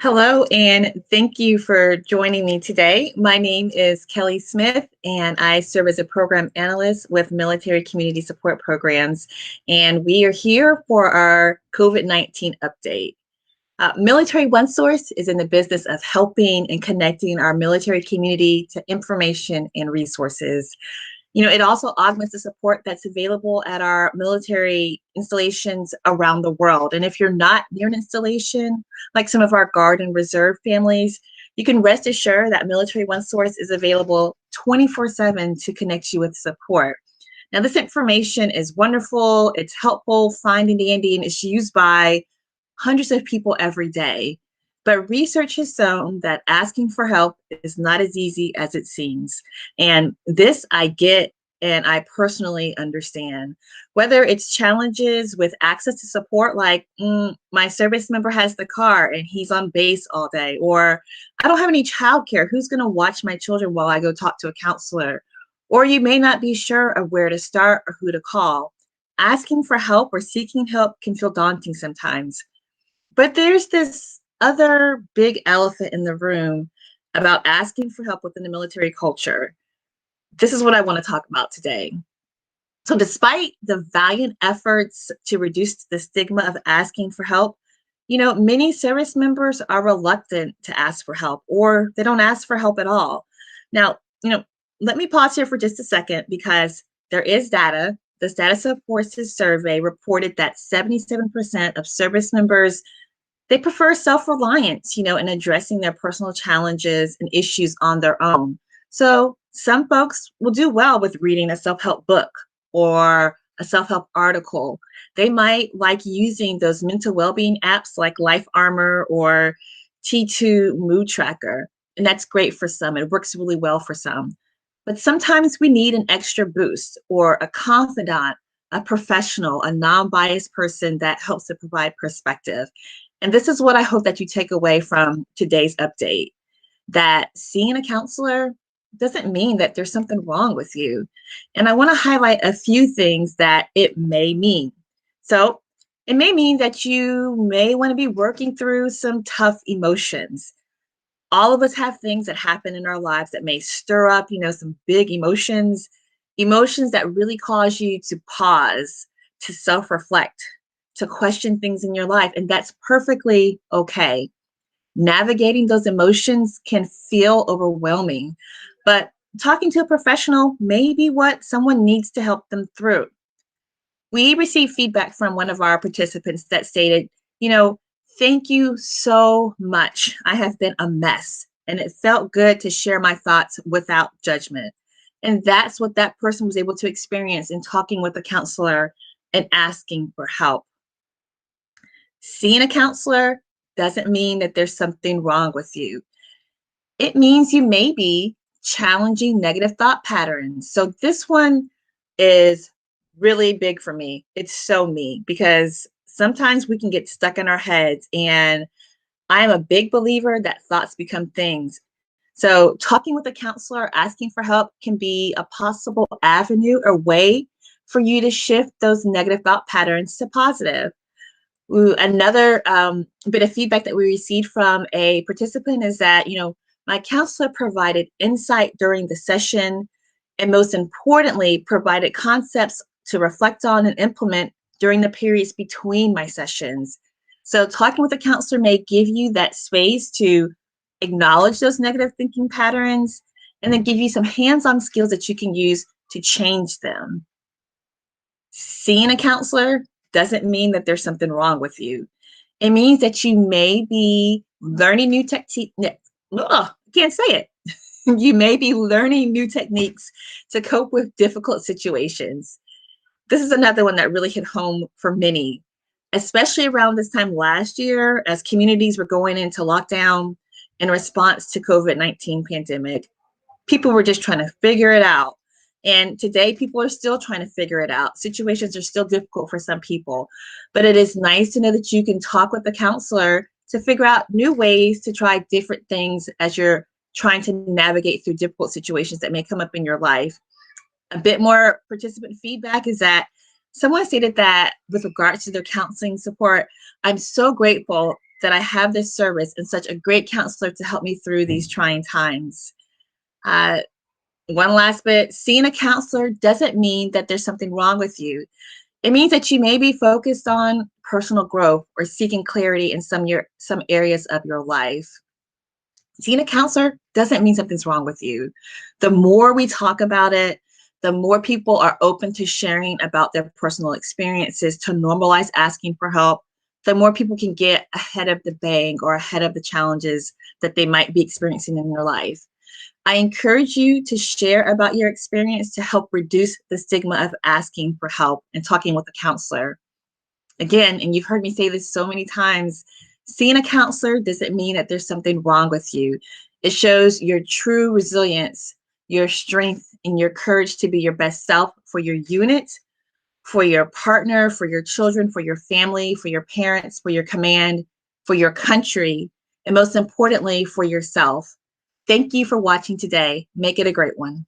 Hello, and thank you for joining me today. My name is Kelly Smith, and I serve as a program analyst with Military Community Support Programs. And we are here for our COVID-19 update. Military One Source is in the business of helping and connecting our military community to information and resources. It also augments the support that's available at our military installations around the world. And if you're not near an installation, like some of our Guard and Reserve families, you can rest assured that Military One Source is available 24/7 to connect you with support. Now, this information is wonderful, it's helpful, fine and dandy, and it's used by hundreds of people every day. But research has shown that asking for help is not as easy as it seems. And this I get and I personally understand. Whether it's challenges with access to support, like my service member has the car and he's on base all day, or I don't have any childcare, who's going to watch my children while I go talk to a counselor? Or you may not be sure of where to start or who to call. Asking for help or seeking help can feel daunting sometimes. But there's this other big elephant in the room about asking for help within the military culture. This is what I want to talk about today. So, despite the valiant efforts to reduce the stigma of asking for help, many service members are reluctant to ask for help or they don't ask for help at all. Now, let me pause here for just a second because there is data. The Status of Forces survey reported that 77% of service members they prefer self-reliance, in addressing their personal challenges and issues on their own. So some folks will do well with reading a self-help book or a self-help article. They might like using those mental well-being apps like Life Armor or T2 Mood Tracker. And that's great for some. It works really well for some. But sometimes we need an extra boost or a confidant, a professional, a non-biased person that helps to provide perspective. And this is what I hope that you take away from today's update, that seeing a counselor doesn't mean that there's something wrong with you. And I want to highlight a few things that it may mean. So it may mean that you may want to be working through some tough emotions. All of us have things that happen in our lives that may stir up, some big emotions, emotions that really cause you to pause, to self-reflect, to question things in your life. And that's perfectly okay. Navigating those emotions can feel overwhelming, but talking to a professional may be what someone needs to help them through. We received feedback from one of our participants that stated, thank you so much. I have been a mess, and it felt good to share my thoughts without judgment. And that's what that person was able to experience in talking with a counselor and asking for help. Seeing a counselor doesn't mean that there's something wrong with you. It means you may be challenging negative thought patterns. So this one is really big for me. It's so me because sometimes we can get stuck in our heads, and I am a big believer that thoughts become things. So talking with a counselor, asking for help can be a possible avenue or way for you to shift those negative thought patterns to positive. Another bit of feedback that we received from a participant is that, my counselor provided insight during the session and most importantly, provided concepts to reflect on and implement during the periods between my sessions. So talking with a counselor may give you that space to acknowledge those negative thinking patterns and then give you some hands-on skills that you can use to change them. Seeing a counselor doesn't mean that there's something wrong with you. It means that you may be learning new techniques. I can't say it. You may be learning new techniques to cope with difficult situations. This is another one that really hit home for many, especially around this time last year as communities were going into lockdown in response to COVID-19 pandemic. People were just trying to figure it out. And today, people are still trying to figure it out. Situations are still difficult for some people, but it is nice to know that you can talk with the counselor to figure out new ways to try different things as you're trying to navigate through difficult situations that may come up in your life. A bit more participant feedback is that someone stated that with regards to their counseling support, I'm so grateful that I have this service and such a great counselor to help me through these trying times. One last bit, seeing a counselor doesn't mean that there's something wrong with you. It means that you may be focused on personal growth or seeking clarity in some areas of your life. Seeing a counselor doesn't mean something's wrong with you. The more we talk about it, the more people are open to sharing about their personal experiences to normalize asking for help, the more people can get ahead of the bang or ahead of the challenges that they might be experiencing in their life. I encourage you to share about your experience to help reduce the stigma of asking for help and talking with a counselor. Again, and you've heard me say this so many times, seeing a counselor doesn't mean that there's something wrong with you. It shows your true resilience, your strength, and your courage to be your best self for your unit, for your partner, for your children, for your family, for your parents, for your command, for your country, and most importantly, for yourself. Thank you for watching today. Make it a great one.